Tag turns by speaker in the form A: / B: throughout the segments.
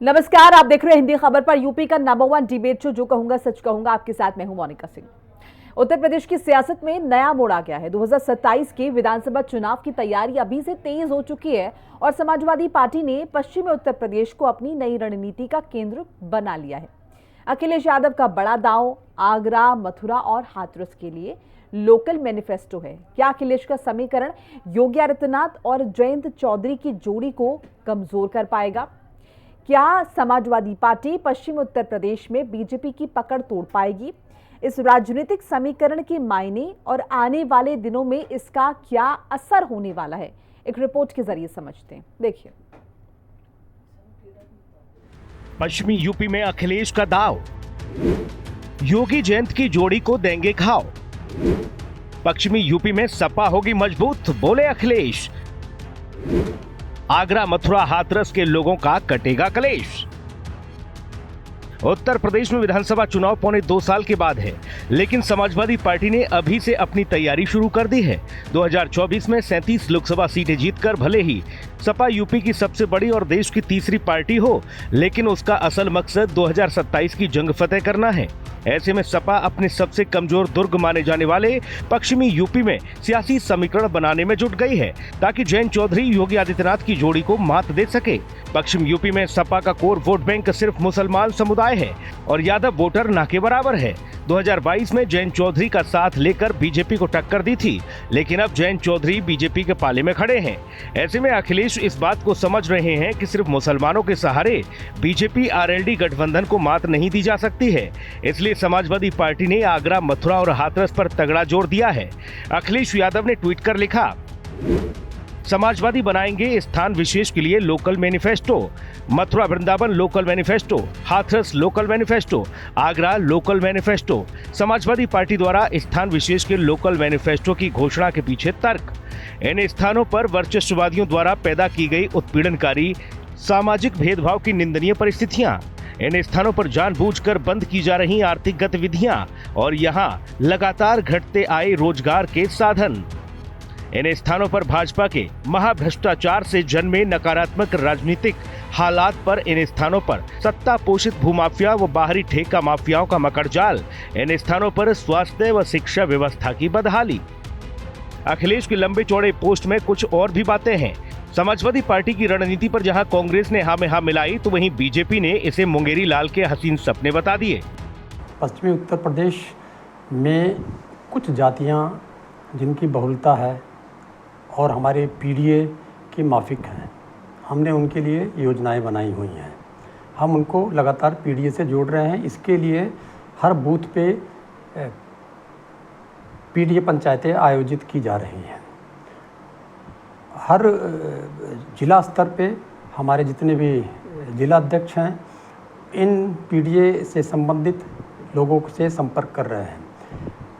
A: नमस्कार, आप देख रहे हैं हिंदी खबर पर। यूपी का नंबर 1 डिबेट शो जो कहूंगा सच कहूंगा, आपके साथ मैं हूं मोनिका सिंह। उत्तर प्रदेश की सियासत में नया मोड़ आ गया है। 2027 के विधानसभा चुनाव की तैयारी अभी से तेज हो चुकी है और समाजवादी पार्टी ने पश्चिमी उत्तर प्रदेश को अपनी नई रणनीति का केंद्र बना लिया है। अखिलेश यादव का बड़ा दांव आगरा, मथुरा और हाथरस के लिए लोकल मैनिफेस्टो है। क्या अखिलेश का समीकरण योगी आदित्यनाथ और जयंत चौधरी की जोड़ी को कमजोर कर पाएगा? क्या समाजवादी पार्टी पश्चिम उत्तर प्रदेश में बीजेपी की पकड़ तोड़ पाएगी? इस राजनीतिक समीकरण के मायने और आने वाले दिनों में इसका क्या असर होने वाला है, एक रिपोर्ट के जरिए समझते हैं। देखिए,
B: पश्चिमी यूपी में अखिलेश का दांव, योगी जयंत की जोड़ी को देंगे घाव। पश्चिमी यूपी में सपा होगी मजबूत, बोले अखिलेश। आगरा, मथुरा, हाथरस के लोगों का कटेगा कलेश। उत्तर प्रदेश में विधानसभा चुनाव पौने 2 साल के बाद है, लेकिन समाजवादी पार्टी ने अभी से अपनी तैयारी शुरू कर दी है। 2024 में 37 लोकसभा सीटें जीतकर भले ही सपा यूपी की सबसे बड़ी और देश की तीसरी पार्टी हो, लेकिन उसका असल मकसद 2027 की जंग फतेह करना है। ऐसे में सपा अपने सबसे कमजोर दुर्ग माने जाने वाले पश्चिमी यूपी में सियासी समीकरण बनाने में जुट गई है, ताकि जयंत चौधरी योगी आदित्यनाथ की जोड़ी को मात दे सके। पश्चिम यूपी में सपा का कोर वोट बैंक सिर्फ मुसलमान समुदाय है और यादव वोटर ना के बराबर है। 2022 में जयंत चौधरी का साथ लेकर बीजेपी को टक्कर दी थी, लेकिन अब जयंत चौधरी बीजेपी के पाले में खड़े हैं। ऐसे में अखिलेश इस बात को समझ रहे हैं कि सिर्फ मुसलमानों के सहारे बीजेपी आरएलडी गठबंधन को मात नहीं दी जा सकती है। इसलिए समाजवादी पार्टी ने आगरा, मथुरा और हाथरस पर तगड़ा जोर दिया है। अखिलेश यादव ने ट्वीट कर लिखा, समाजवादी बनाएंगे स्थान विशेष के लिए local manifesto. Mathura Vrindavan local manifesto, Hathras local manifesto, Agra local manifesto. Samajwadi party द्वारा स्थान विशेष के लोकल मैनिफेस्टो की घोषणा के पीछे तर्क, इन स्थानों पर वर्चस्ववादियों द्वारा पैदा की गई उत्पीड़नकारी सामाजिक भेदभाव की निंदनीय परिस्थितियां, इन स्थानों पर जानबूझकर बंद की जा रही आर्थिक गतिविधियां और यहां लगातार घटते आए रोजगार के साधन। इन स्थानों पर भाजपा के महाभ्रष्टाचार से जन्मे नकारात्मक राजनीतिक हालात पर, इन स्थानों पर सत्ता पोषित भूमाफिया व बाहरी ठेका माफियाओं का मकड़जाल, इन स्थानों पर स्वास्थ्य व शिक्षा व्यवस्था की बदहाली। अखिलेश के लंबे चौड़े पोस्ट में कुछ और भी बातें हैं। समाजवादी पार्टी की रणनीति पर जहां कांग्रेस ने हाँ में हाँ मिलाई, तो वहीं बीजेपी ने इसे मुंगेरी लाल के हसीन सपने बता दिए।
C: पश्चिमी उत्तर प्रदेश में कुछ जातियां जिनकी बहुलता है और हमारे पीडीए की माफिक हैं, हमने उनके लिए योजनाएं बनाई हुई हैं। हम उनको लगातार पीडीए से जोड़ रहे हैं। इसके लिए हर बूथ पे पीडीए पंचायतें आयोजित की जा रही हैं। हर जिला स्तर पे हमारे जितने भी जिला अध्यक्ष हैं, इन पीडीए से संबंधित लोगों से संपर्क कर रहे हैं।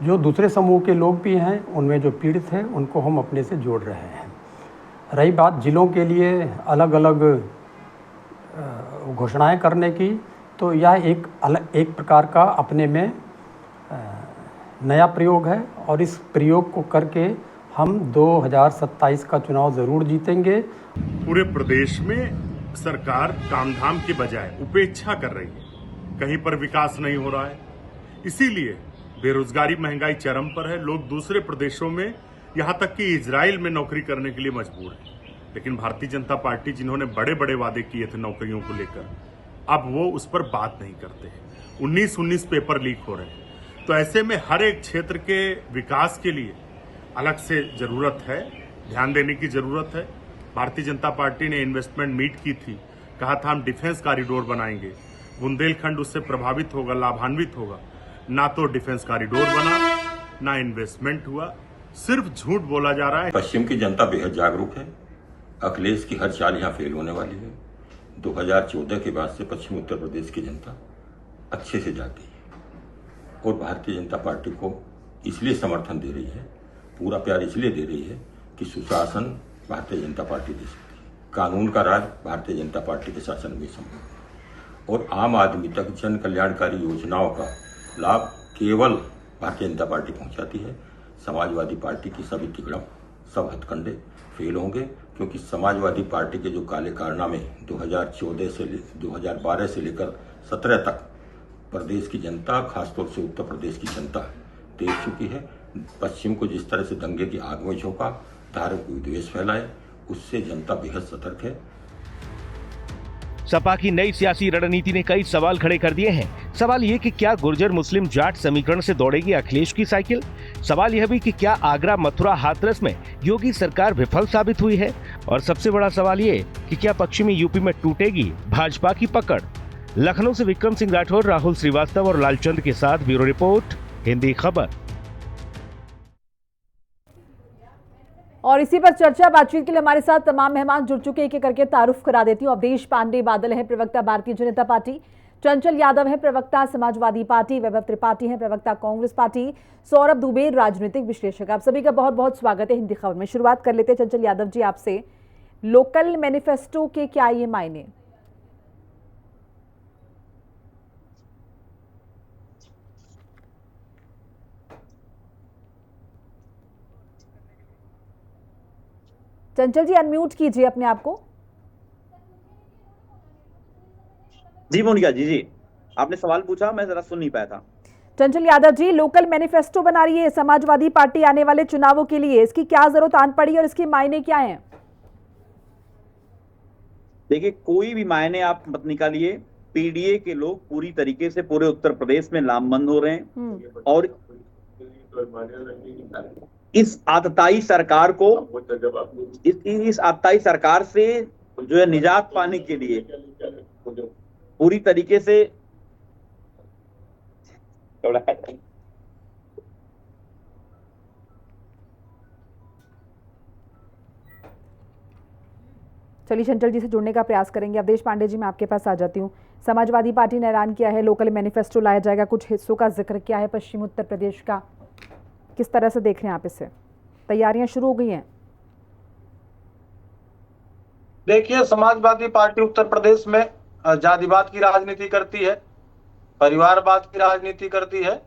C: जो दूसरे समूह के लोग भी हैं, उनमें जो पीड़ित हैं, उनको हम अपने से जोड़ रहे हैं। रही बात जिलों के लिए अलग अलग घोषणाएं करने की, तो यह एक प्रकार का अपने में नया प्रयोग है और इस प्रयोग को करके हम 2027 का चुनाव जरूर जीतेंगे।
D: पूरे प्रदेश में सरकार कामधाम के बजाय उपेक्षा कर रही है, कहीं पर विकास नहीं हो रहा है। इसीलिए बेरोजगारी, महंगाई चरम पर है। लोग दूसरे प्रदेशों में, यहां तक कि इजराइल में नौकरी करने के लिए मजबूर है। लेकिन भारतीय जनता पार्टी, जिन्होंने बड़े बड़े वादे किए थे नौकरियों को लेकर, अब वो उस पर बात नहीं करते हैं। 19 पेपर लीक हो रहे हैं। तो ऐसे में हर एक क्षेत्र के विकास के लिए अलग से जरूरत है, ध्यान देने की जरूरत है। भारतीय जनता पार्टी ने इन्वेस्टमेंट मीट की थी, कहा था हम डिफेंस कॉरिडोर बनाएंगे, बुंदेलखंड उससे प्रभावित होगा, लाभान्वित होगा। ना तो डिफेंस कॉरिडोर बना, ना इन्वेस्टमेंट हुआ, सिर्फ झूठ बोला जा रहा है।
E: पश्चिम की जनता बेहद जागरूक है। अखिलेश की हर चाल यहां फेल होने वाली है। 2014 के बाद से पश्चिम उत्तर प्रदेश की जनता अच्छे से जागी है और भारतीय जनता पार्टी को इसलिए समर्थन दे रही है, पूरा प्यार इसलिए दे रही है कि सुशासन भारतीय जनता पार्टी दे सकती है, कानून का राज भारतीय जनता पार्टी के शासन में संभव है और आम आदमी तक जन कल्याणकारी योजनाओं का लाभ केवल भारतीय जनता पार्टी पहुंचाती है। समाजवादी पार्टी की सभी तिकड़म सब हथकंडे फेल होंगे, क्योंकि समाजवादी पार्टी के जो काले कारनामे 2012 से लेकर 17 तक प्रदेश की जनता, खासतौर से उत्तर प्रदेश की जनता देख चुकी है। पश्चिम को जिस तरह से दंगे की आग में झोंका, धार्मिक विद्वेष फैलाए, उससे जनता बेहद सतर्क है।
B: सपा की नई सियासी रणनीति ने कई सवाल खड़े कर दिए हैं। सवाल ये कि क्या गुर्जर मुस्लिम जाट समीकरण से दौड़ेगी अखिलेश की साइकिल? सवाल यह भी कि क्या आगरा, मथुरा, हाथरस में योगी सरकार विफल साबित हुई है? और सबसे बड़ा सवाल ये कि क्या पश्चिमी यूपी में टूटेगी भाजपा की पकड़? लखनऊ से विक्रम सिंह राठौर, राहुल श्रीवास्तव और लालचंद के साथ ब्यूरो रिपोर्ट, हिंदी खबर।
A: और इसी पर चर्चा बातचीत के लिए हमारे साथ तमाम मेहमान जुड़ चुके, एक एक करके तारुफ करा देती हूँ। अवधेश पांडे बादल हैं, प्रवक्ता भारतीय जनता पार्टी। चंचल यादव हैं, प्रवक्ता समाजवादी पार्टी। वैभव त्रिपाठी हैं, प्रवक्ता कांग्रेस पार्टी। सौरभ दुबे, राजनीतिक विश्लेषक। आप सभी का बहुत बहुत स्वागत है हिंदी खबर में। शुरुआत कर लेते हैं चंचल यादव जी आपसे। लोकल मैनिफेस्टो के क्या ये मायने? चंचल जी अनम्यूट कीजिए अपने आप को।
F: जी मोनिका जी आपने सवाल पूछा, मैं जरा सुन नहीं पाया था।
A: चंचल यादव जी, लोकल मैनिफेस्टो बना रही है समाजवादी पार्टी आने वाले चुनावों के लिए, इसकी क्या जरूरत आन पड़ी और इसके मायने क्या हैं?
F: देखिए, कोई भी मायने आप मत निकालिए। पीडीए के लोग पूरी तरीके से पूरे उत्तर प्रदेश में लामबंद हो रहे हैं और इस आतताई सरकार को, इस आतताई सरकार से जो है निजात पाने के लिए पूरी तरीके से
A: चलिए चंचल जी से जुड़ने का प्रयास करेंगे। अवधेश पांडे जी, मैं आपके पास आ जाती हूँ। समाजवादी पार्टी ने ऐलान किया है लोकल मैनिफेस्टो लाया जाएगा, कुछ हिस्सों का जिक्र किया है पश्चिम उत्तर प्रदेश का, किस तरह से देख रहे हैं आप इसे? तैयारियां शुरू हो गई हैं?
G: देखिए, समाजवादी पार्टी उत्तर प्रदेश में जातिवाद की राजनीति करती है, परिवारवाद की राजनीति करती है,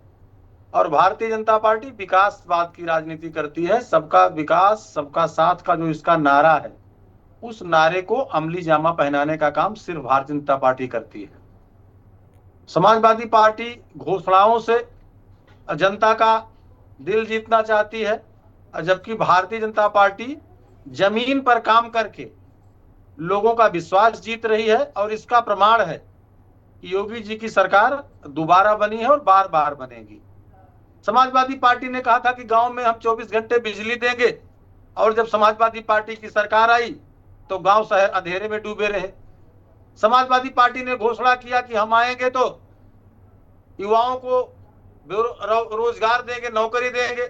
G: और भारतीय जनता पार्टी विकासवाद की राजनीति करती है। सबका विकास, सबका साथ का जो इसका नारा है, उस नारे को अमली जामा पहनाने का काम सिर्फ भारतीय जनता पार्टी करती है। समाजवादी पार्टी घोषणाओं से जनता का दिल जीतना चाहती है, जबकि भारतीय जनता पार्टी जमीन पर काम करके लोगों का विश्वास जीत रही है। और इसका प्रमाण है कि योगी जी की सरकार दोबारा बनी है और बार बार बनेगी। समाजवादी पार्टी ने कहा था कि गांव में हम 24 घंटे बिजली देंगे, और जब समाजवादी पार्टी की सरकार आई तो गांव शहर अंधेरे में डूबे रहे। समाजवादी पार्टी ने घोषणा किया कि हम आएंगे तो युवाओं को रोजगार देंगे, नौकरी देंगे।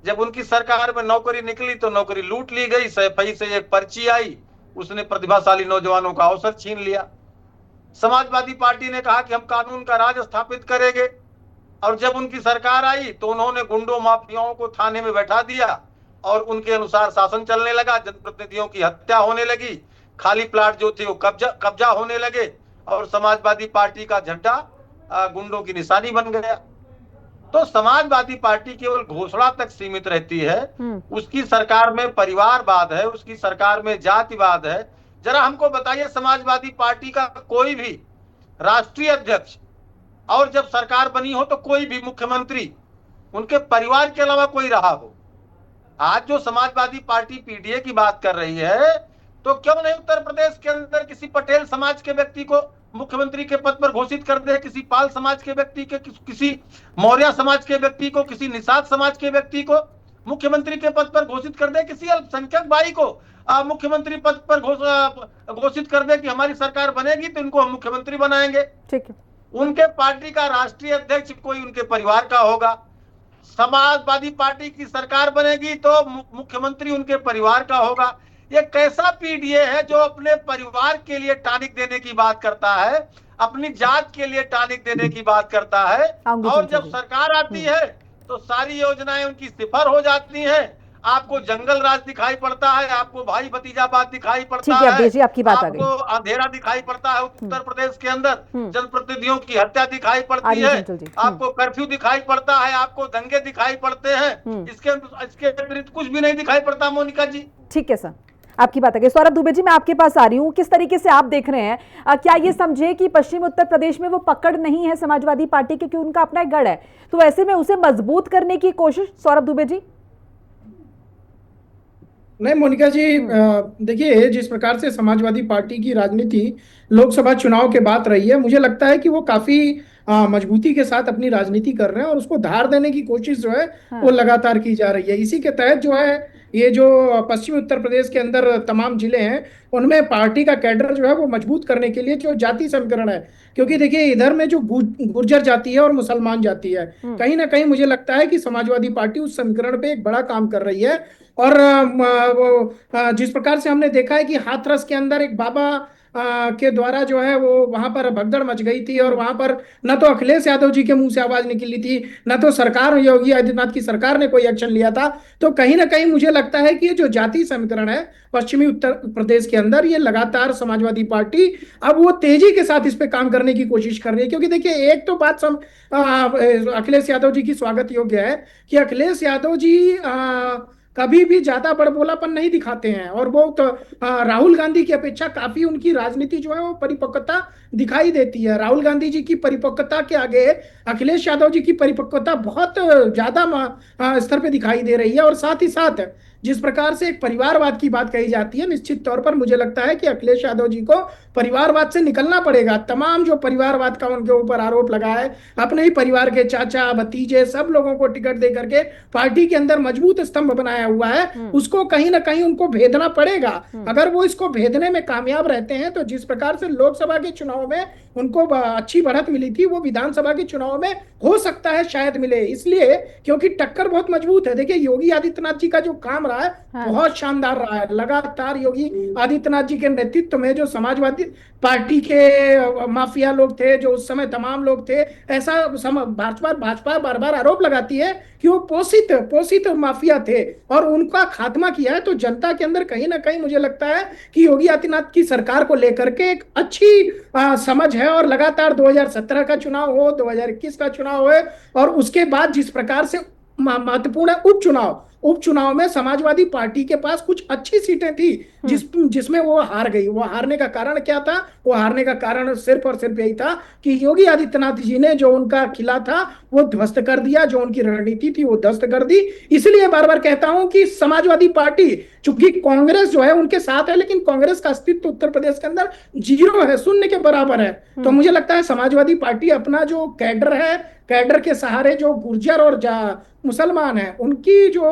G: जब उनकी सरकार में नौकरी निकली तो नौकरी लूट ली गई। सैफई से एक पर्ची आई, उसने प्रतिभाशाली नौजवानों का अवसर छीन लिया। समाजवादी पार्टी ने कहा कि हम कानून का राज स्थापित करेंगे, और जब उनकी सरकार आई तो उन्होंने गुंडों माफियाओं को थाने में बैठा दिया और उनके अनुसार शासन चलने लगा। जनप्रतिनिधियों की हत्या होने लगी, खाली प्लाट जो थे वो कब्जा होने लगे, और समाजवादी पार्टी का झंडा गुंडों की निशानी बन गया। तो समाजवादी पार्टी केवल घोषणा तक सीमित रहती है। उसकी सरकार में परिवारवाद है, उसकी सरकार में जातिवाद है। जरा हमको बताइए, समाजवादी पार्टी का कोई भी राष्ट्रीय अध्यक्ष और जब सरकार बनी हो तो कोई भी मुख्यमंत्री उनके परिवार के अलावा कोई रहा हो? आज जो समाजवादी पार्टी पीडीए की बात कर रही है, तो क्यों नहीं उत्तर प्रदेश के अंदर किसी पटेल समाज के व्यक्ति को मुख्यमंत्री के पद पर घोषित कर दे, किसी पाल समाज के व्यक्ति के, किसी मौर्य समाज के व्यक्ति को, किसी निषाद समाज के व्यक्ति को मुख्यमंत्री के पद पर घोषित कर दे, किसी अल्पसंख्यक भाई को मुख्यमंत्री पद पर घोषित कर दे कि हमारी सरकार बनेगी तो इनको हम मुख्यमंत्री बनाएंगे।
A: ठीक है।
G: उनके पार्टी का राष्ट्रीय अध्यक्ष कोई उनके परिवार का होगा। समाजवादी पार्टी की सरकार बनेगी तो मुख्यमंत्री उनके परिवार का होगा। ये कैसा पीडीए है जो अपने परिवार के लिए टॉनिक देने की बात करता है, अपनी जात के लिए टॉनिक देने की बात करता है, और जब सरकार आती है तो सारी योजनाएं उनकी सिफर हो जाती हैं। आपको जंगल राज दिखाई पड़ता है, आपको भाई भतीजावाद दिखाई पड़ता
A: ठीक है
G: है,
A: अवधेश जी, आपकी बात आ गई।
G: आपको अंधेरा दिखाई पड़ता है उत्तर प्रदेश के अंदर, जनप्रतिनिधियों की हत्या दिखाई
A: आ
G: पड़ती
A: रही है
G: है,
A: चंचल जी।
G: आपको कर्फ्यू दिखाई पड़ता है, आपको दंगे दिखाई पड़ते हैं। इसके अतिरिक्त कुछ भी नहीं दिखाई पड़ता मोनिका जी।
A: ठीक है सर, आपकी बात आ गई। सौरभ दुबे जी, मैं आपके पास आ रही हूँ, किस तरीके से आप देख रहे हैं? क्या ये समझे कि पश्चिम उत्तर प्रदेश में वो पकड़ नहीं है समाजवादी पार्टी की, क्योंकि उनका अपना एक गढ़ है, तो ऐसे में उसे मजबूत करने की कोशिश? सौरभ दुबे जी।
H: नहीं मोनिका जी, देखिए जिस प्रकार से समाजवादी पार्टी की राजनीति लोकसभा चुनाव के बाद रही है, मुझे लगता है कि वो काफी मजबूती के साथ अपनी राजनीति कर रहे हैं और उसको धार देने की कोशिश जो है वो लगातार की जा रही है। इसी के तहत जो है ये जो पश्चिमी उत्तर प्रदेश के अंदर तमाम जिले हैं उनमें पार्टी का कैडर जो है वो मजबूत करने के लिए जो जाति समीकरण है, क्योंकि देखिए इधर में जो गुर्जर जाति है और मुसलमान जाति है, कहीं ना कहीं मुझे लगता है कि समाजवादी पार्टी उस समीकरण पे एक बड़ा काम कर रही है। और जिस प्रकार से हमने देखा है कि हाथरस के अंदर एक बाबा के द्वारा जो है वो वहां पर भगदड़ मच गई थी और वहां पर न तो अखिलेश यादव जी के मुंह से आवाज निकली थी, न तो सरकार योगी आदित्यनाथ की सरकार ने कोई एक्शन लिया था। तो कहीं ना कहीं मुझे लगता है कि ये जो जाति समीकरण है पश्चिमी उत्तर प्रदेश के अंदर, ये लगातार समाजवादी पार्टी अब वो तेजी के साथ इस पे काम करने की कोशिश कर रही है। क्योंकि देखिए एक तो बात अखिलेश यादव जी की स्वागत योग्य है कि अखिलेश यादव जी कभी भी ज्यादा बड़बोलापन नहीं दिखाते हैं और वो तो राहुल गांधी की अपेक्षा काफी उनकी राजनीति जो है वो परिपक्वता दिखाई देती है। राहुल गांधी जी की परिपक्वता के आगे अखिलेश यादव जी की परिपक्वता बहुत ज्यादा स्तर पे दिखाई दे रही है। और साथ ही साथ जिस प्रकार से एक परिवारवाद की बात कही जाती है, निश्चित तौर पर मुझे लगता है कि अखिलेश यादव जी को परिवारवाद से निकलना पड़ेगा। तमाम जो परिवारवाद का उनके ऊपर आरोप लगा है, अपने ही परिवार के चाचा भतीजे सब लोगों को टिकट दे करके पार्टी के अंदर मजबूत स्तंभ बनाया हुआ है, उसको कहीं ना कहीं उनको भेदना पड़ेगा। अगर वो इसको भेदने में कामयाब रहते हैं तो जिस प्रकार से लोकसभा के चुनाव में उनको अच्छी बढ़त मिली थी, वो विधानसभा के चुनाव में हो सकता है शायद मिले, इसलिए क्योंकि टक्कर बहुत मजबूत है। देखिए योगी आदित्यनाथ जी का जो काम रहा है बहुत शानदार रहा है। लगातार योगी आदित्यनाथ जी के नेतृत्व में जो समाजवादी पार्टी के माफिया लोग थे, जो उस समय तमाम लोग थे, ऐसा भाजपा बार बार आरोप लगाती है कि वो पोषित माफिया थे और उनका खात्मा किया है। तो जनता के अंदर कहीं ना कहीं मुझे लगता है कि योगी आदित्यनाथ की सरकार को लेकर के एक अच्छी समझ है। और लगातार 2017 का चुनाव हो, 2021 का चुनाव हो और उसके बाद जिस प्रकार से महत्वपूर्ण उपचुनाव में समाजवादी पार्टी के पास कुछ अच्छी सीटें थी जिसमें वो हार गई। वो हारने का कारण क्या था? वो हारने का कारण सिर्फ और सिर्फ यही था कि योगी आदित्यनाथ जी ने जो उनका किला था वो ध्वस्त कर दिया, जो उनकी रणनीति थी वो ध्वस्त कर दी। इसलिए बार बार कहता हूं कि समाजवादी पार्टी, चूंकि कांग्रेस जो है उनके साथ है, लेकिन कांग्रेस का अस्तित्व उत्तर प्रदेश के अंदर 0 है, शून्य के बराबर है। तो मुझे लगता है समाजवादी पार्टी अपना जो कैडर है, कैडर के सहारे जो गुर्जर और मुसलमान है, उनकी जो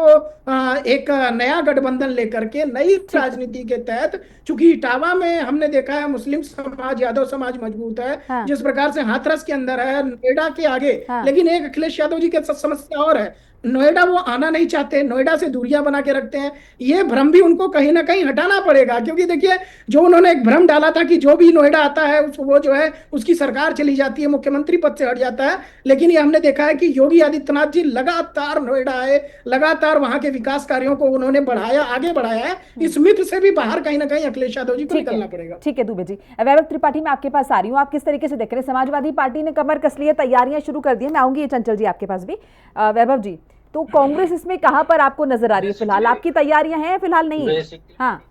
H: एक नया गठबंधन लेकर के नई राजनीति के तहत, चूंकि इटावा में हमने देखा है मुस्लिम समाज, यादव समाज मजबूत है,
A: हाँ।
H: जिस प्रकार से हाथरस के अंदर है, नोएडा के आगे,
A: हाँ।
H: लेकिन एक अखिलेश यादव जी के साथ समस्या और है, नोएडा वो आना नहीं चाहते, नोएडा से दूरियां बना के रखते हैं। ये भ्रम भी उनको कहीं ना कहीं हटाना पड़ेगा, क्योंकि देखिए जो उन्होंने एक भ्रम डाला था कि जो भी नोएडा आता है वो जो है उसकी सरकार चली जाती है, मुख्यमंत्री पद से हट जाता है। लेकिन ये हमने देखा है कि योगी आदित्यनाथ जी लगातार नोएडा आए, लगातार वहां के विकास कार्यों को उन्होंने आगे बढ़ाया है। इस मित्र से भी बाहर कहीं ना कहीं अखिलेश यादव जी को निकलना पड़ेगा।
A: ठीक है दुबे जी। वैभव त्रिपाठी, मैं आपके पास आ रही हूँ, आप किस तरीके से देख रहे हैं? समाजवादी पार्टी ने कमर कस ली है, तैयारियां शुरू कर दी है। मैं आऊंगी चंचल जी आपके पास भी। वैभव जी, तो कांग्रेस इसमें कहां पर आपको नजर आ रही है फिलहाल? आपकी तैयारियां हैं फिलहाल? नहीं, हाँ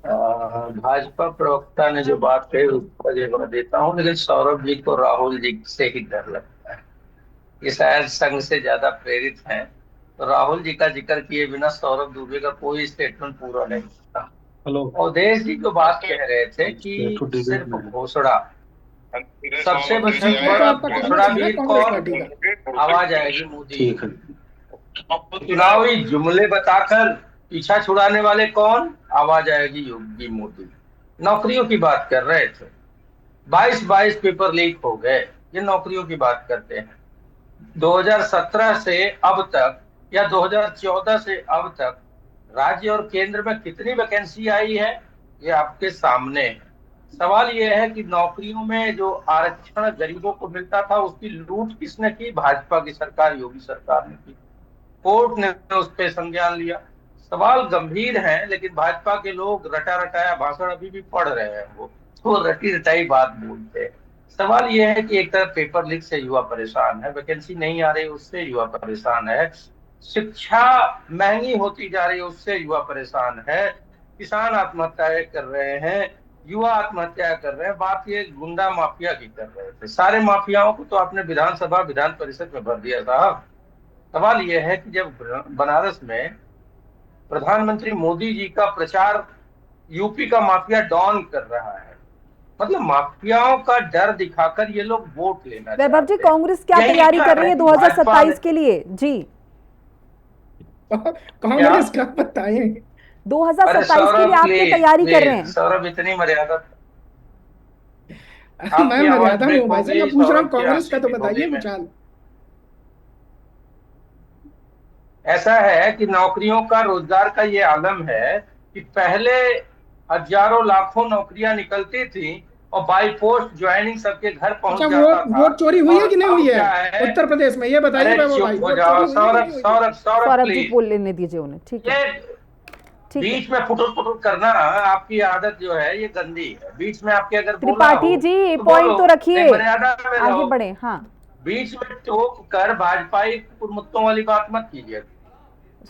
I: भाजपा प्रवक्ता ने जो बात कही उसका जवाब देता हूँ, लेकिन सौरभ जी को राहुल जी से ही डर लगता है। ये शायद संघ से ज्यादा प्रेरित हैं, तो राहुल जी का जिक्र किए बिना सौरभ दुबे का कोई स्टेटमेंट पूरा नहीं था। अवधेश जी जो बात कह रहे थे कि सिर्फ घोषणा, सबसे बड़ा घोषणा भी कौन? आवाज आएगी मोदी। चुनावी जुमले बताकर पीछा छुड़ाने वाले कौन? आवाज आएगी योगी मोदी। नौकरियों की बात कर रहे थे, 22 पेपर लीक हो गए, ये नौकरियों की बात करते हैं। 2017 से अब तक या 2014 से अब तक राज्य और केंद्र में कितनी वैकेंसी आई है ये आपके सामने है। सवाल यह है कि नौकरियों में जो आरक्षण गरीबों को मिलता था उसकी लूट किसने की? भाजपा की सरकार, योगी सरकार ने की। कोर्ट ने उस पर संज्ञान लिया। सवाल गंभीर है, लेकिन भाजपा के लोग रटा रटाया भाषण अभी भी पढ़ रहे हैं, वो रटी रटाई बात बोलते हैं। सवाल यह है कि एक तरफ पेपर लीक से युवा परेशान है, वैकेंसी नहीं आ रही उससे युवा परेशान है, शिक्षा महंगी होती जा रही है उससे युवा परेशान है, किसान आत्महत्याएं कर रहे हैं, युवा आत्महत्या कर रहे हैं। बात ये गुंडा माफिया की कर रहे थे। सारे माफियाओं को तो आपने विधानसभा विधान परिषद में भर दिया साहब। सवाल यह है कि जब बनारस में प्रधानमंत्री मोदी जी का प्रचार यूपी का माफिया डॉन कर रहा है, मतलब माफियाओं का डर दिखाकर ये लोग वोट लेना
A: वैभव जी,
I: चाहते हैं।
A: कांग्रेस क्या
I: यही
A: तैयारी कर
I: कारण
A: रही है
I: है
A: 2027 के लिए? जी,
H: कांग्रेस का बताएं।
A: 2027 के लिए आप क्या तैयारी कर रहे हैं?
I: सौरभ, इतनी मर्यादा
H: मैं मर्यादा में हूँ भाई साहब, मैं पूछ रहा हूँ कांग्रेस का तो बताइए
I: में।
H: विचार।
I: ऐसा है कि नौकरियों का, रोजगार का ये आलम है कि पहले हजारों लाखों नौकरियां निकलती थी और बाई पोस्ट ज्वाइनिंग सबके घर पहुंच जाता था।
H: वोट चोरी हुई है कि नहीं हुई
I: क्या
H: है उत्तर प्रदेश में, ये बताइए
I: अरे
H: भाई।
I: चुप हो जाओ सौरभ,
A: सौरभ जी
I: प्लीज।
A: बोल लेने दीजिए उन्हें, ठीक है? ठीक है।
I: बीच में फुटुर फुटुर करना आपकी आदत जो है ये गंदी है। बीच में आपके अगर
A: त्रिपाठी जी पॉइंट तो रखिए, आगे बढ़े। हाँ,
I: बीच में टोक कर भाजपाई मुद्दों वाली बात मत कीजिए।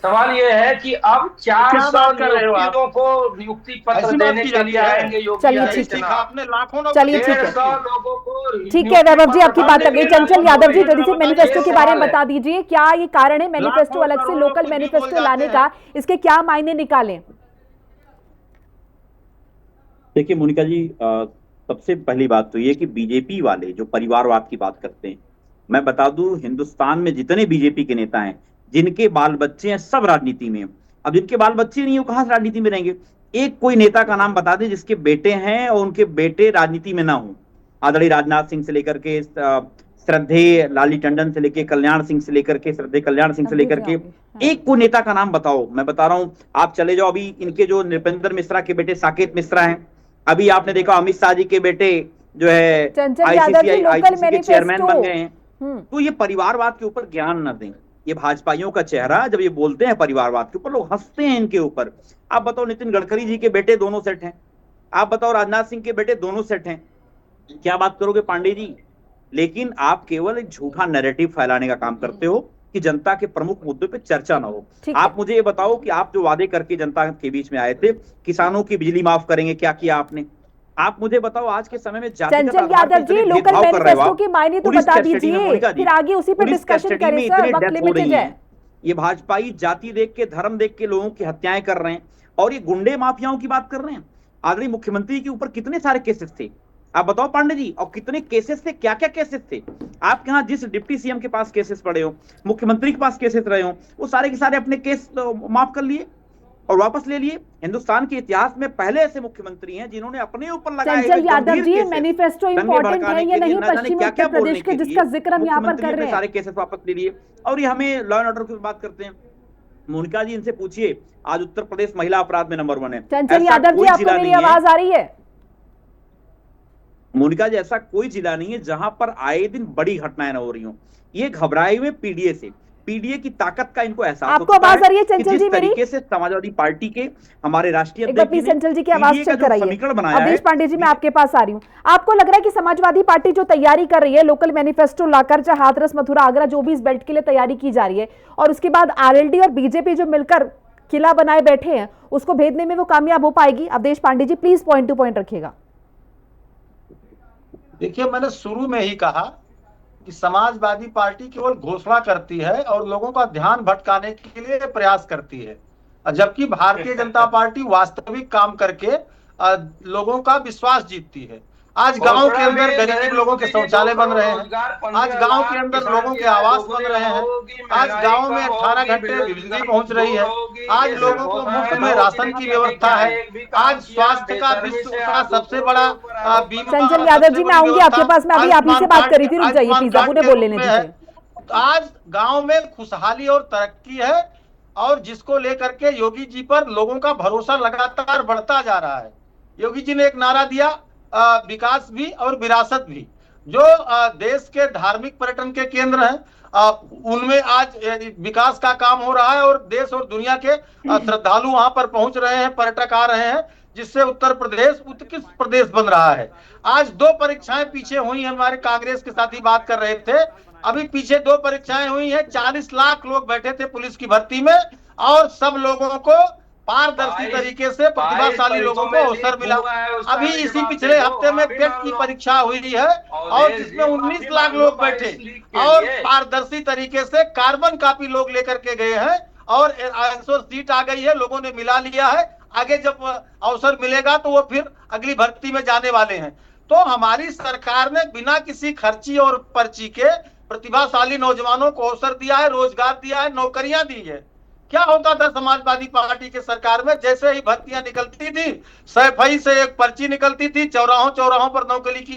I: सवाल ये है कि अब 400 नियुक्तियों को नियुक्ति पत्र देने के लिए आएंगे योगी आदित्यनाथ।
A: चलिए ठीक है, ठीक है वैभव जी, आपकी बात लग गई। चंचल यादव जी, जल्दी से मैनिफेस्टो के बारे में बता दीजिए, क्या ये कारण है मैनिफेस्टो अलग से लोकल मैनिफेस्टो लाने का, इसके क्या मायने निकालें?
F: देखिए मोनिका जी, सबसे पहली बात तो ये कि बीजेपी वाले जो परिवारवाद की बात करते हैं, मैं बता दूं हिंदुस्तान में जितने बीजेपी के नेता हैं जिनके बाल बच्चे हैं सब राजनीति में। अब जिनके बाल बच्चे नहीं हो कहां से राजनीति में रहेंगे? एक कोई नेता का नाम बता दे जिसके बेटे हैं और उनके बेटे राजनीति में ना हो। आदरणीय राजनाथ सिंह से लेकर के श्रद्धेय लाली टंडन से लेकर कल्याण सिंह से लेकर के श्रद्धेय कल्याण सिंह से लेकर के एक कोई नेता का नाम बताओ। मैं बता रहा हूं, आप चले जाओ, अभी इनके जो नृपेंद्र मिश्रा के बेटे साकेत मिश्रा हैं, अभी आपने देखा अमित शाह जी के बेटे जो है आईसीसी के चेयरमैन बन गए हैं। तो ये परिवारवाद के ऊपर ज्ञान न दें। ये भाजपाइयों का चेहरा, जब ये बोलते हैं परिवारवाद के ऊपर लोग हंसते हैं इनके ऊपर। आप बताओ नितिन गडकरी जी के बेटे दोनों सेट हैं, आप बताओ राजनाथ सिंह के बेटे दोनों सेट हैं, क्या बात करोगे पांडे जी? लेकिन आप केवल एक झूठा नैरेटिव फैलाने का काम करते हो कि जनता के प्रमुख मुद्दों पे चर्चा ना हो। आप मुझे ये बताओ कि आप जो वादे करके जनता के बीच में आए थे, किसानों की बिजली माफ करेंगे, क्या किया आपने? आप मुझे बताओ आज के समय में
A: चंचल यादव जी, लोकल मैनिफेस्टो की मायने तो बता दीजिए, फिर आगे उसी पर डिस्कशन करें सर, वक्त लिमिटेड है।
F: ये भाजपाई जाति देख के, धर्म देख के लोगों की हत्याएं कर रहे हैं और ये गुंडे माफियाओं की बात कर रहे हैं। आदरणीय मुख्यमंत्री के ऊपर कितने सारे केसेस थे, आप बताओ पांडे जी, और कितने केसेस थे, क्या क्या केसेस थे? आपके यहाँ जिस डिप्टी सीएम के पास केसेस पड़े हो, मुख्यमंत्री के पास केसेस रहे हो, वो सारे के सारे अपने केस माफ कर लिए और वापस ले लिए। हिंदुस्तान के इतिहास में पहले ऐसे मुख्यमंत्री हैं जिन्होंने अपने ऊपर लगाए
A: चंचल यादव जी, मैनिफेस्टो इंपॉर्टेंट है ये नहीं पश्चिम उत्तर प्रदेश के जिसका जिक्र हम यहाँ पर कर रहे हैं।
F: सारे केसेस वापस ले लिए और ये हमें लॉ एंड ऑर्डर की बात करते हैं। मोनिका जी इनसे पूछिए, आज उत्तर प्रदेश महिला अपराध में नंबर 1 है।
A: चंचल यादव जी, आपको मेरी आवाज आ रही है?
F: मोनिका जी, ऐसा कोई जिला नहीं है जहां पर आए दिन बड़ी घटनाएं न हो रही हो। ये घबराए हुए पीडीए से, पीडीए की ताकत का इनको एहसास
A: आपको आवाज आ रही है चंचल जी मेरी?
F: तरीके से समाजवादी पार्टी के हमारे राष्ट्रीय
A: अध्यक्ष चंचल जी की आवाज चेक कराइए। अवधेश पांडे जी, मैं आपके पास आ रही हूँ। आपको लग रहा है कि समाजवादी पार्टी जो तैयारी कर रही है लोकल मैनिफेस्टो लाकर, चाहे हाथरस, मथुरा, आगरा, जो भी इस बेल्ट के लिए तैयारी की जा रही है, और उसके बाद आरएलडी और बीजेपी जो मिलकर किला बनाए बैठे हैं, उसको भेदने में वो कामयाब हो पाएगी? Awadhesh Pandey ji please point two point रखिएगा।
G: देखिए, मैंने शुरू में ही कहा कि समाजवादी पार्टी केवल घोषणा करती है और लोगों का ध्यान भटकाने के लिए प्रयास करती है, जबकि भारतीय जनता पार्टी वास्तविक काम करके लोगों का विश्वास जीतती है। आज गांव के अंदर गरीब लोगों के शौचालय बन रहे हैं, आज गांव के अंदर लोगों के आवास बन रहे हैं, आज गांव में 18 घंटे बिजली पहुंच रही है, आज लोगों को मुफ्त में राशन की व्यवस्था है, आज स्वास्थ्य का विश्व का सबसे बड़ा बीमा।
A: चंचल यादव जी, मैं आऊंगी आपके पास, मैं अभी आप ही से बात करी थी, रुक जाइए प्लीज, आप उन्हें बोल लेने दीजिए।
G: आज गांव में खुशहाली और तरक्की है और जिसको लेकर के योगी जी पर लोगों का भरोसा लगातार बढ़ता जा रहा है। योगी जी ने एक नारा दिया, विकास भी और विरासत भी। जो देश के धार्मिक पर्यटन के केंद्र हैं, उनमें आज विकास का काम हो रहा है और देश और दुनिया के श्रद्धालु वहां पर पहुंच रहे हैं, पर्यटक आ रहे हैं, जिससे उत्तर प्रदेश उत्कृष्ट प्रदेश बन रहा है। आज 2 परीक्षाएं पीछे हुई, हमारे कांग्रेस के साथी बात कर रहे थे, अभी पीछे 2 परीक्षाएं हुई हैं, 40 लाख लोग बैठे थे पुलिस की भर्ती में और सब लोगों को पारदर्शी तरीके से प्रतिभाशाली लोगों को अवसर मिला। अभी इसी पिछले हफ्ते में टेट की परीक्षा हुई है और जिसमें 19 लाख लोग बैठे और पारदर्शी तरीके से कार्बन कॉपी लोग लेकर के गए हैं और आंसर सीट आ गई है, लोगों ने मिला लिया है। आगे जब अवसर मिलेगा तो वो फिर अगली भर्ती में जाने वाले हैं। तो हमारी सरकार ने बिना किसी खर्ची और पर्ची के प्रतिभाशाली नौजवानों को अवसर दिया है, रोजगार दिया है, नौकरियां दी है। क्या होता था समाजवादी पार्टी की सरकार में? जैसे ही भर्तियां निकलती थी, सैफई से एक पर्ची निकलती थी, चौराहों पर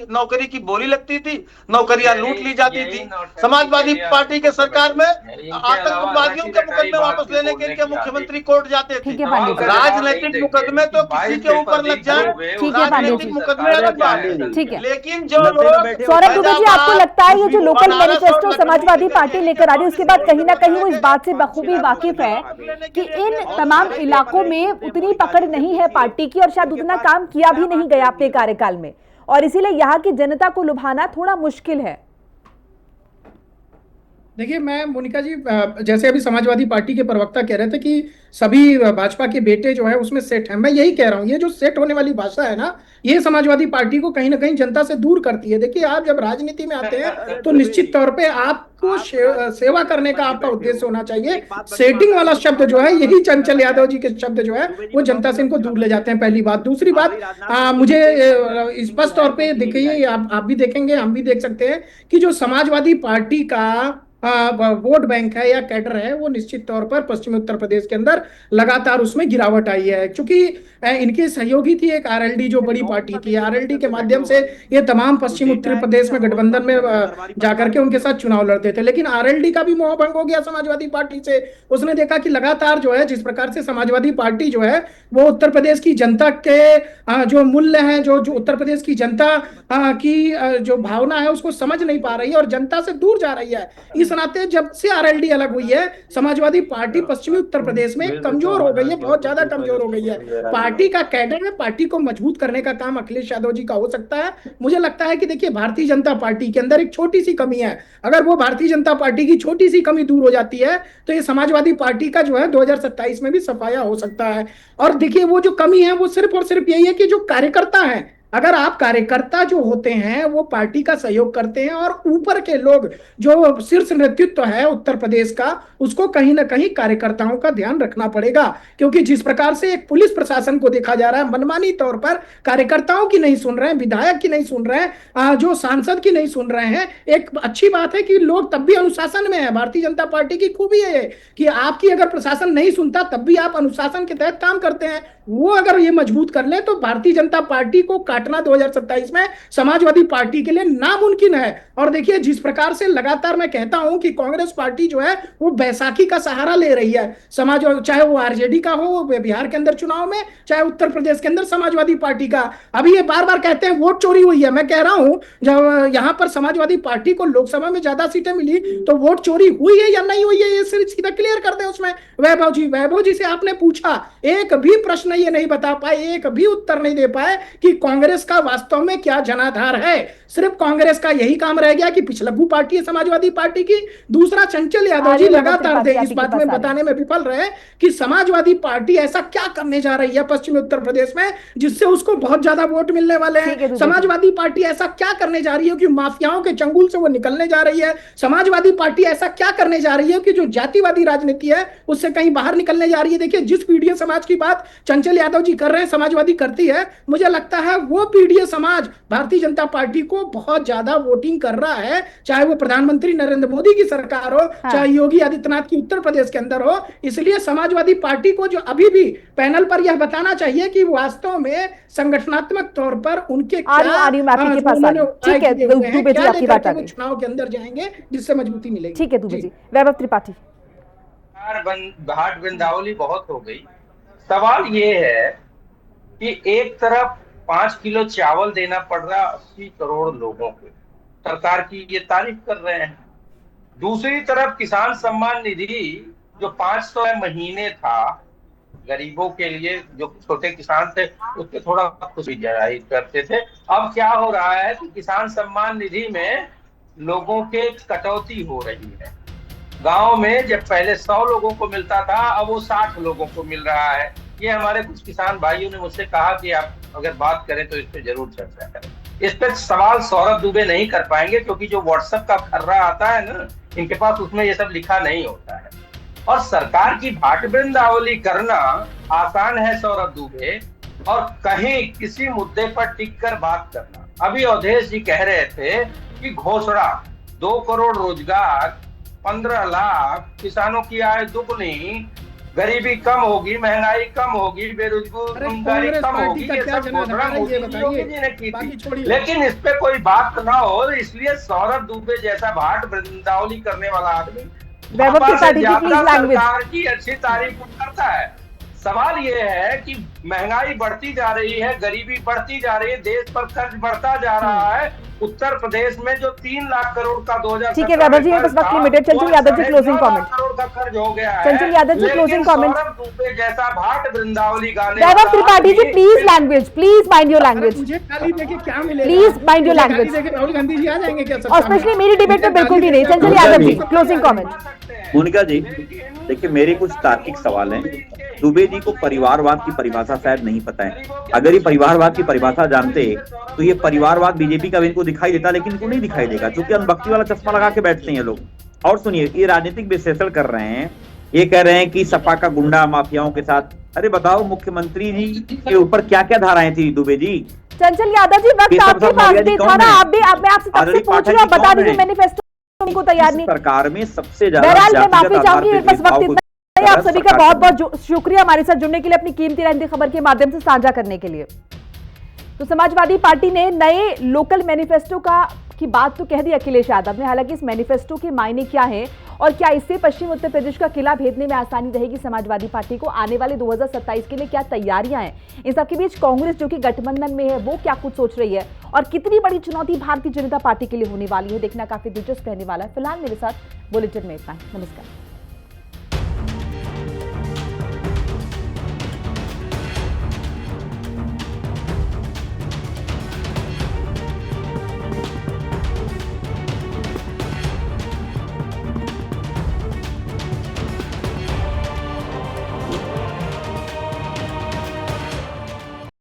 G: नौकरी की बोली लगती थी, नौकरियां लूट ली जाती थी। समाजवादी पार्टी के सरकार में आतंकवादियों के मुकदमे वापस लेने के लिए मुख्यमंत्री कोर्ट जाते थे। राजनीतिक मुकदमे तो किसी के ऊपर लग जाए, राजनीतिक मुकदमे अलग बात है, लेकिन जो लोग
A: सौरभ दुबे जी, आपको लगता है ये जो लोकल मैनिफेस्टो समाजवादी पार्टी लेकर आ रही है उसके बाद कहीं ना कहीं वो इस बात से बखूबी वाकिफ है कि इन तमाम इलाकों में उतनी पकड़ नहीं है पार्टी की और शायद उतना काम किया भी नहीं गया अपने कार्यकाल में, और इसीलिए यहाँ की जनता को लुभाना थोड़ा मुश्किल है?
H: देखिए, मैं मोनिका जी, जैसे अभी समाजवादी पार्टी के प्रवक्ता कह रहे थे कि सभी भाजपा के बेटे जो है उसमें सेट है, मैं यही कह रहा हूँ, ये जो सेट होने वाली भाषा है ना, ये समाजवादी पार्टी को कहीं ना कहीं जनता से दूर करती है। देखिए, आप जब राजनीति में आते हैं तो निश्चित तौर पे आपको सेवा करने का आपका उद्देश्य होना चाहिए। सेटिंग वाला शब्द जो है, यही चंचल यादव जी के शब्द जो है वो जनता से इनको दूर ले जाते हैं, पहली बात। दूसरी बात, मुझे स्पष्ट तौर पे देखिए, आप भी देखेंगे, हम भी देख सकते हैं कि जो समाजवादी पार्टी का वोट बैंक है या कैडर है, वो निश्चित तौर पर पश्चिमी उत्तर प्रदेश के अंदर लगातार उसमें गिरावट आई है, क्योंकि इनकी सहयोगी थी एक आरएलडी जो बड़ी पार्टी थी। आरएलडी के माध्यम से ये तमाम पश्चिम उत्तर प्रदेश में गठबंधन में जाकर के उनके साथ चुनाव लड़ते थे, लेकिन आरएलडी का भी मोह भंग हो गया समाजवादी पार्टी से। उसने देखा कि लगातार जो है, जिस प्रकार से समाजवादी पार्टी जो है वो उत्तर प्रदेश की जनता के जो मूल्य हैं, जो उत्तर प्रदेश की जनता की जो भावना है उसको समझ नहीं पा रही है और जनता से दूर जा रही है। इस नाते जब से आरएलडी अलग हुई है, समाजवादी पार्टी पश्चिमी उत्तर प्रदेश में कमजोर हो गई है, बहुत ज्यादा कमजोर हो गई है। पार्टी का कैडर है, पार्टी को मजबूत करने का काम अखिलेश यादव जी का हो सकता है। मुझे लगता है कि देखिए, भारतीय जनता पार्टी के अंदर एक छोटी सी कमी है, अगर वो भारतीय जनता पार्टी की छोटी सी कमी दूर हो जाती है तो ये समाजवादी पार्टी का जो है 2027 में भी सफाया हो सकता है। और देखिए, वो जो कमी है वो सिर्फ और सिर्फ यही है कि जो कार्यकर्ता है, अगर आप कार्यकर्ता जो होते हैं वो पार्टी का सहयोग करते हैं और ऊपर के लोग जो शीर्ष नेतृत्व है उत्तर प्रदेश का, उसको कहीं ना कहीं कार्यकर्ताओं का ध्यान रखना पड़ेगा, क्योंकि जिस प्रकार से एक पुलिस प्रशासन को देखा जा रहा है, मनमानी तौर पर कार्यकर्ताओं की नहीं सुन रहे हैं, विधायक की नहीं सुन रहे हैं, जो सांसद की नहीं सुन रहे हैं। एक अच्छी बात है कि लोग तब भी अनुशासन में है। भारतीय जनता पार्टी की खूबी है कि आपकी अगर प्रशासन नहीं सुनता तब भी आप अनुशासन के तहत काम करते हैं। वो अगर ये मजबूत कर ले तो भारतीय जनता पार्टी को काटना 2027 में समाजवादी पार्टी के लिए नामुमकिन है। और देखिए, जिस प्रकार से लगातार मैं कहता हूं कि कांग्रेस पार्टी जो है वो बैसाखी का सहारा ले रही है, चाहे वो आरजेडी का हो बिहार के अंदर चुनाव में, चाहे उत्तर प्रदेश के अंदर समाजवादी पार्टी का। अभी ये बार बार कहते हैं वोट चोरी हुई है, मैं कह रहा हूं जब यहां पर समाजवादी पार्टी को लोकसभा में ज्यादा सीटें मिली तो वोट चोरी हुई है या नहीं हुई है, ये सीधा क्लियर कर दे उसमें। वैभव जी से आपने पूछा, एक भी प्रश्न ये नहीं बता पाए, एक भी उत्तर नहीं दे पाए कि कांग्रेस का वास्तव में क्या जनाधार है। सिर्फ कांग्रेस का यही काम रह गया कि पिछलग्गू पार्टी है समाजवादी पार्टी की। दूसरा, चंचल यादव जी लगातार इस बात में बताने में विफल रहे कि समाजवादी पार्टी ऐसा क्या करने जा रही है पश्चिमी उत्तर प्रदेश में जिससे उसको बहुत ज्यादा वोट मिलने वाले हैं। समाजवादी पार्टी ऐसा क्या करने जा रही है कि माफियाओं के चंगुल से वो निकलने जा रही है। समाजवादी पार्टी ऐसा क्या करने जा रही है कि जो जातिवादी राजनीति है उससे कहीं बाहर निकलने जा रही है। देखिए, जिस पीडीए समाज की बात चंचल यादव जी कर रहे हैं, समाजवादी करती है, मुझे लगता है वो पीडीए समाज भारतीय जनता पार्टी को बहुत ज्यादा वोटिंग कर रहा है, चाहे वो प्रधानमंत्री नरेंद्र मोदी की सरकार हो, चाहे योगी आदित्यनाथ की उत्तर प्रदेश के अंदर हो। इसलिए समाजवादी पार्टी को जो अभी भी पैनल पर यह बताना चाहिए कि वास्तव में संगठनात्मक तौर पर उनके चुनाव के अंदर जाएंगे जिससे मजबूती मिलेगी।
A: ठीक है दुबे जी। वैभव त्रिपाठी,
I: भाट बिंदावली बहुत हो गई। सवाल ये है कि एक तरफ 5 किलो चावल देना पड़ रहा 80 करोड़ लोगों को, सरकार की ये तारीफ कर रहे हैं, दूसरी तरफ किसान सम्मान निधि जो 500 महीने था गरीबों के लिए, जो छोटे किसान थे उसके थोड़ा खुशी जाहिर करते थे। अब क्या हो रहा है कि किसान सम्मान निधि में लोगों के कटौती हो रही है। गांव में जब पहले 100 लोगों को मिलता था, अब वो 60 लोगों को मिल रहा है। ये हमारे कुछ किसान भाइयों ने मुझसे कहा कि आप अगर बात करें तो इस पे जरूर चर्चा करें। इस पे सवाल सौरभ दुबे नहीं कर पाएंगे, क्योंकि जो व्हाट्सएप का खर्रा आता है ना, इनके पास उसमें ये सब लिखा नहीं होता है। और सरकार की भाट वृंदावली करना आसान है सौरभ दुबे, और कहीं किसी मुद्दे पर टिक कर बात करना। अभी अवधेश जी कह रहे थे कि घोषणा 2 करोड़ रोजगार, 15 लाख, किसानों की आय दुगनी, गरीबी कम होगी, महंगाई कम होगी, बेरोजगारी कम होगी, ये सब घोषणा मोदी जी ने की थी। लेकिन इस पे कोई बात ना हो, इसलिए सौरभ दुबे जैसा भाट वृंदावली करने वाला आदमी सरकार की अच्छी तारीफ करता है। सवाल ये है कि महंगाई बढ़ती जा रही है, गरीबी बढ़ती जा रही है, देश पर कर्ज बढ़ता जा रहा है। उत्तर प्रदेश में जो 3 लाख करोड़ का 2000,
A: ठीक है वैभव जी, बस वक्त लिमिटेड। चंचल यादव जी क्लोजिंग कमेंट।
I: करोड़ का कर्ज हो गया है।
A: चंचल यादव जी क्लोजिंग कमेंट।
I: जैसा भाट वृंदावली गाने
A: Vaibhav Tripathi ji please language, please mind your language,
H: मुझे खाली देके क्या मिलेगा?
A: Please mind your language.
H: Rahul Gandhi ji आ जाएंगे क्या?
A: और स्पेशली मेरी डिबेट में बिल्कुल भी नहीं। चंचल यादव जी क्लोजिंग कमेंट।
F: मोनिका जी देखिए, मेरे कुछ तार्किक सवाल हैं। दुबे जी को परिवारवाद की परिभाषा शायद नहीं पता है। अगर ये परिवारवाद की परिभाषा जानते तो ये परिवारवाद बीजेपी का इनको दिखाई देता, लेकिन इनको नहीं दिखाई देगा, क्योंकि अनबख्ती वाला चश्मा लगा के बैठते हैं ये लोग। और सुनिए, ये राजनीतिक विश्लेषण कर रहे हैं, ये कह रहे हैं कि सपा का गुंडा माफियाओं के साथ। अरे बताओ, मुख्यमंत्री जी के ऊपर क्या क्या धाराएं थी दुबे जी?
A: चंचल यादव जी वक्त आपके पास भी था ना, आप भी, मैं आपसे तब से पूछ रही हूँ, बता दीजिए मैनिफेस्टो को तैयार नहीं।
F: सरकार में सबसे ज्यादा
A: बहरहाल मैं माफी चाहूंगी, बस वक्त इतना है। आप सभी का बहुत बहुत शुक्रिया हमारे साथ जुड़ने के लिए, अपनी कीमती राय खबर के माध्यम से साझा करने के लिए। तो समाजवादी पार्टी ने नए लोकल मैनिफेस्टो की बात तो कह दी अखिलेश यादव ने। हालांकि इस मैनिफेस्टो के मायने क्या है और क्या इससे पश्चिम उत्तर प्रदेश का किला भेदने में आसानी रहेगी समाजवादी पार्टी को, आने वाले 2027 के लिए क्या तैयारियां हैं, इन सबके बीच कांग्रेस जो कि गठबंधन में है वो क्या कुछ सोच रही है, और कितनी बड़ी चुनौती भारतीय जनता पार्टी के लिए होने वाली है, देखना काफी दिलचस्प रहने वाला है। फिलहाल मेरे साथ बुलेटिन में इतना ही। नमस्कार।